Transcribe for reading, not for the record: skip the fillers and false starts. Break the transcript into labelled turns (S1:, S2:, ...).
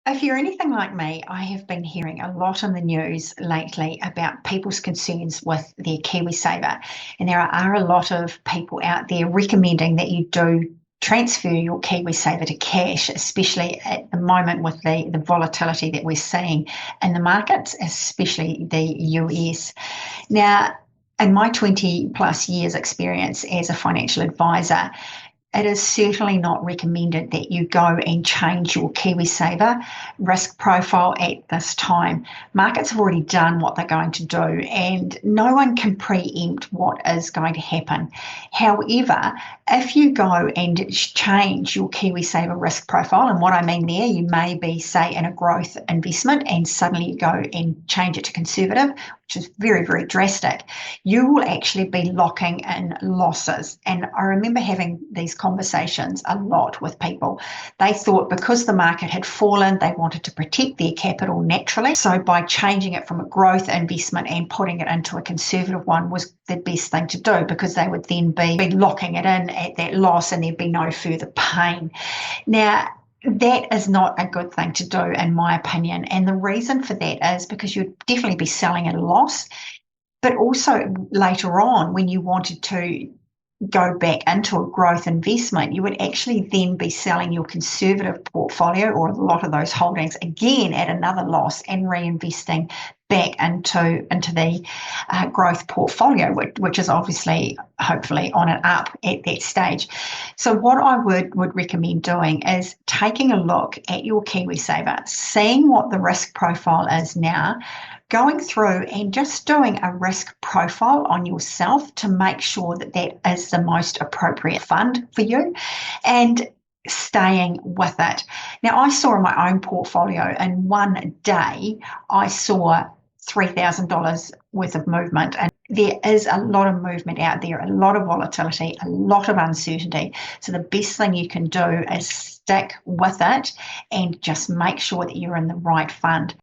S1: If you're anything like me, I have been hearing a lot in the news lately about people's concerns with their KiwiSaver. And there are a lot of people out there recommending that you do transfer your KiwiSaver to cash, especially at the moment with the volatility that we're seeing in the markets, especially the US. Now, in my 20 plus years experience as a financial advisor, it is certainly not recommended that you go and change your KiwiSaver risk profile at this time. Markets have already done what they're going to do, and no one can preempt what is going to happen. However, if you go and change your KiwiSaver risk profile, and what I mean there, you may be, say, in a growth investment, and suddenly you go and change it to conservative, which is very, very drastic, you will actually be locking in losses. And I remember having these conversations a lot with people. They thought because the market had fallen, they wanted to protect their capital naturally. So by changing it from a growth investment and putting it into a conservative one was the best thing to do, because they would then be locking it in at that loss and there'd be no further pain. Now, that is not a good thing to do, in my opinion. And the reason for that is because you'd definitely be selling at a loss. But also later on, when you wanted to go back into a growth investment, you would actually then be selling your conservative portfolio or a lot of those holdings again at another loss and reinvesting back into the growth portfolio, which is obviously, hopefully, on and up at that stage. So what I would recommend doing is taking a look at your KiwiSaver, seeing what the risk profile is now, going through and just doing a risk profile on yourself to make sure that that is the most appropriate fund for you, and staying with it. Now, I saw in my own portfolio in one day, I saw $3,000 worth of movement. And there is a lot of movement out there, a lot of volatility, a lot of uncertainty. So the best thing you can do is stick with it and just make sure that you're in the right fund.